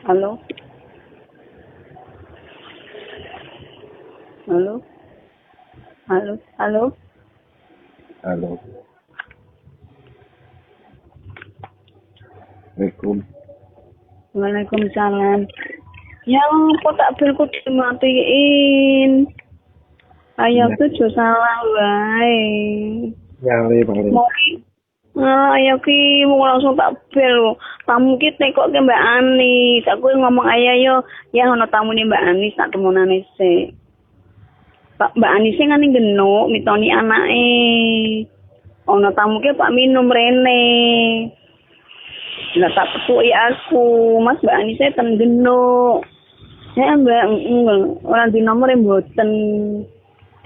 Halo? Halo? Halo? Halo? Halo. Assalamualaikum. Waalaikumsalam. Ya kok tak belku dimatiin. Ayo tuh salah wae. Nyale paling. Mau ki ayo ki mau langsung tak bel. Tamu ki tekok ke Mbak Ani. Tak kuwi ngomong ayo ya ono tamune Mbak Ani tak temonane sik. Pak Mbak Ani sing ngene genuk mitoni anake. Ono tamu ki Pak minum rene. Lah tak petuki aku, Mas Mbak Ani saya ten genuk. Ya Mbak, orang di nomor mboten.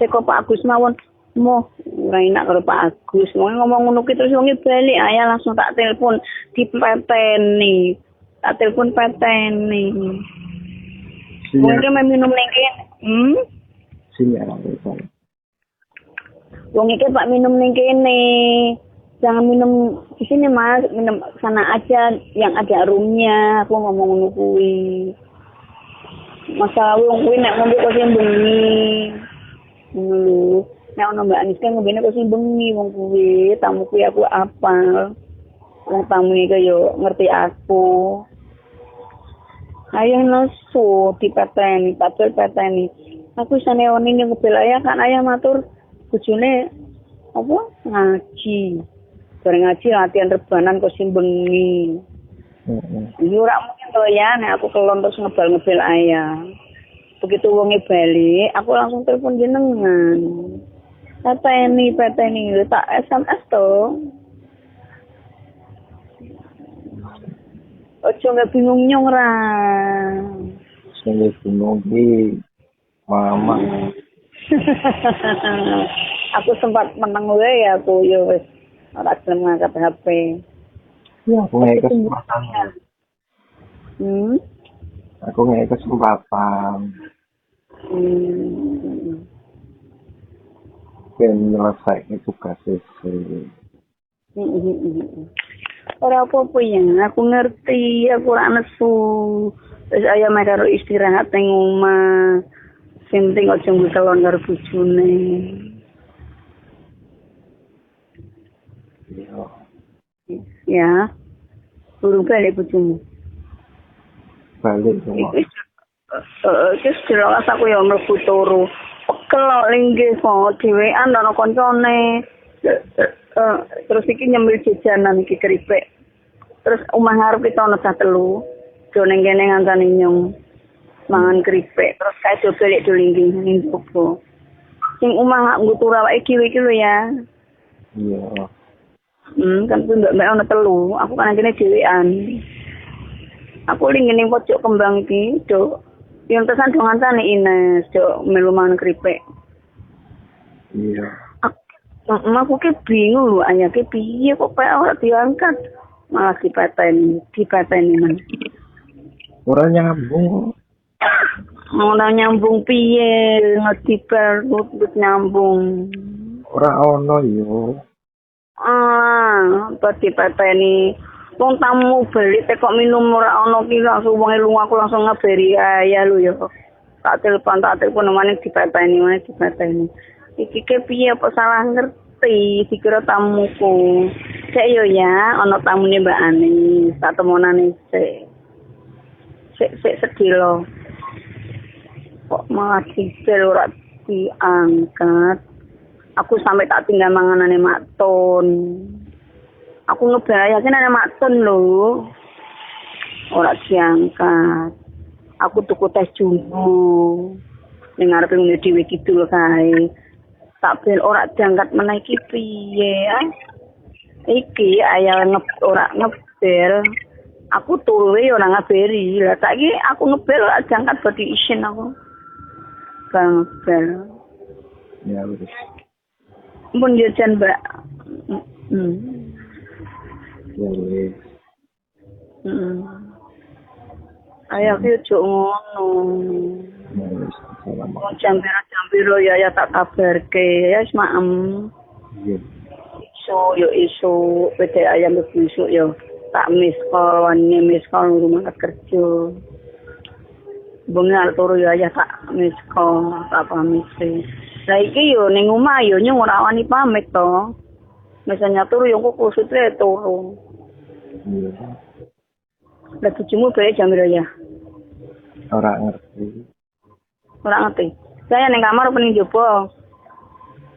Teko Pak Agus mawon. Moh, ora enak karo Pak Agus. Wong ngomong ngono ki terus wonge balik, ayah langsung tak telepon dipeteni. Tak telepon peteni. Wong iki minum ning kene. Sini aku. Wong iki Pak minum ning kene. Jangan minum di sini Mas, minum sana aja yang ada roomnya. Aku ngomong ngono kuwi. Masalah wong kuwi nek ngombe kok sing bengi. Ngono. Nek ono Mbak Anis kan ngombene kok sing bengi wong kuwi, tamu kuwi aku apal. Wong tamu iki yo ngerti aku. Ayah nesu dipateni, pateni. Aku sane oni ning ngebel ayah kan ayah matur bojone apa ngaji. Bareng ngaji latihan rebanan kok sing bengi. Iya ora mungkin to ya nek aku kelon terus ngebel ayah. Begitu wonge balik, aku langsung telepon jenengan. Pateni tak SMS to. Ojo nggak bingung nyong ra. Sing bingung iki mama. Aku sempat meneng wae ya aku yo wis ora gelem ngangkat HP. Ya, aku ngeke kesempatan. Aku ngeke kesempatan. Ben nyelesaikan tugas sih. Ora apa-apa ya, aku ngerti, aku ora nesu. Terus ayo mek karo istirahat ning omah. Sing penting aja ngkelon karo bojone. Ya. Burung balik bojomu. Balik semua. Terus jelas aku ya mlebu turu. Pekel linggih kok dhewean ana koncone. Terus iki nyemil jajanan iki keripik. Terus omah ngarep kita ana cah telu. Do ning kene ngancani nyong mangan keripik. Terus kae do balik do linggih ning popo. Sing omah nggo turu awake dhewe iki lho ya. Iya. Kan kuwi mbak ana telu. Aku kan kene dhewean. Aku linggih ning pojok kembang iki, do yang pesan do ngancani Ines, do melu mangan keripik. Iya. Aku ki bingung lho, ayah ki piye kok kayak ora diangkat. Malah dipateni men. Ora nyambung. Ora nyambung piye, ngediper nutut nyambung. Ora ono yo. Dipateni. Wong tamu bali tekok minum ora ono ki langsung wong lunga aku langsung ngabari ayah lho yo. Tak telepon maning dipateni. Iki ke piye apa salah ngerti dikira tamuku. Cek yo ya, ana tamune Mbak Ani, tak temonane sik. Sik sedih lo. Kok malah dibel ora diangkat. Aku sampai tak tinggal manganane Makton. Aku ngebayakin ana Makton lho. Ora diangkat. Aku tuku tes jumbo. Ning ngarepe ngene dhewe kidul kae. Tak bel ora diangkat meneh iki piye iki ayah ora ngebel aku turu ya ora ngaberi lah saiki aku ngebel ora diangkat body isin aku bang ngebel ya wis mun jajan Mbak ya wis ayah ki ojo ngono ya wis salamat jam-jam ya tak kabarke ya wis maem iya isu PT ayam besok yo tak miskol rumah kerja Bener turu ya ayah tak misko, tak pamit sih. Lah iki yo ning omah yo nyung ora wani pamit to. Misalnya turu yo kok kusute turu. Iya. Lah bojomu bae jam piro ya? Ora ngerti. Ora ngerti. Saya ning kamar apa ning jopo?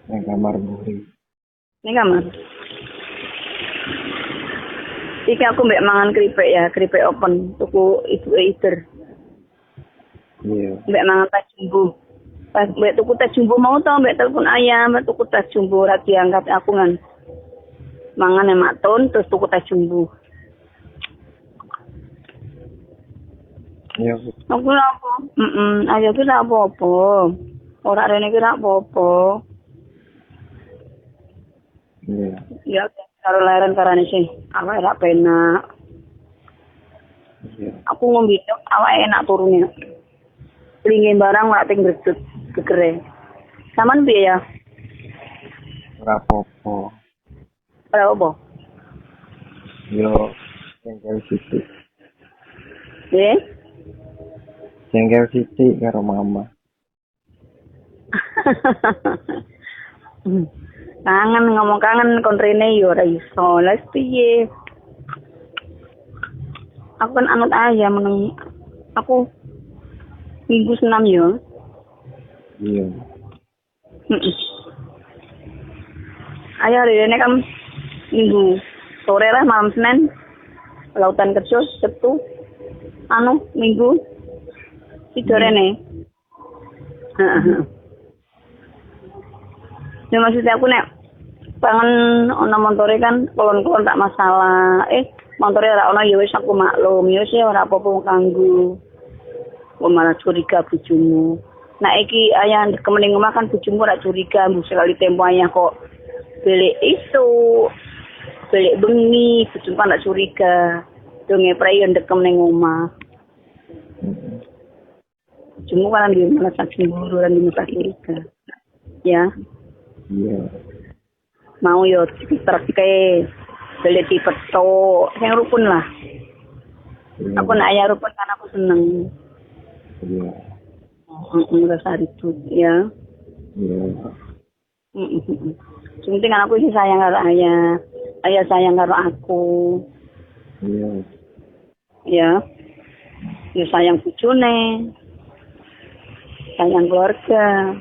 Yang kamar muri. Ning kamar. Iki aku mbek mangan keripik ya, keripik open tuku ibu Eider. Iya. Mbak mangan tas jumbo. Pas mbak tuku tas jumbo mau tau mbak telepon ayam, mbak tuku tas jumbo ora diangkat aku kan. Mangan emak ton terus tuku tas jumbo. Iya. Aku ora apa. Ayo ki ora apa-apa. Ora rene ki ora apa-apa. Iya. Ya karo leren karane sih. Awake ora penak. Iya. Aku ngombe awake enak turune. Lingin barang lak ting gredut gegere. Saman piye ya? Ora apa-apa. Ora apa? Yo jengkel sithik. Nggih. Jengkel sithik karo mama. Kangen ngomong kangen kontrene yo ora iso. Lah piye? Aku kan anut ayam meneng. Aku minggu senam yo. Iya. Ayo hari ini kan minggu sore lah malam Senin lautan kerja Sabtu minggu tidur rene. Ya maksudnya aku nek pengen ono montore kan kolon-kolon tak masalah. Montore ora ono ya wis aku maklum, ya wis ora apa-apa kanggo. Kok malah curiga bojomu. Nah iki ayah ndekem ning omah kan bojomu ora curiga mbok sekali tempo ayah kok belik isu. Belik bengi, bojomu kan ora curiga. Donge prei ndekem ning omah. Bojomu kan dia malah cemburu dan dia curiga. Ya. Iya. Mau yo diterke belik dipetok, sing rukun lah. Iya. Aku nak ayah rukun kan aku seneng. Iya. Rasa ribut ya. Iya. Penting kan aku sih sayang karo ayah. Ayah sayang karo aku. Iya. Ya. Ya sayang bojone. Sayang keluarga.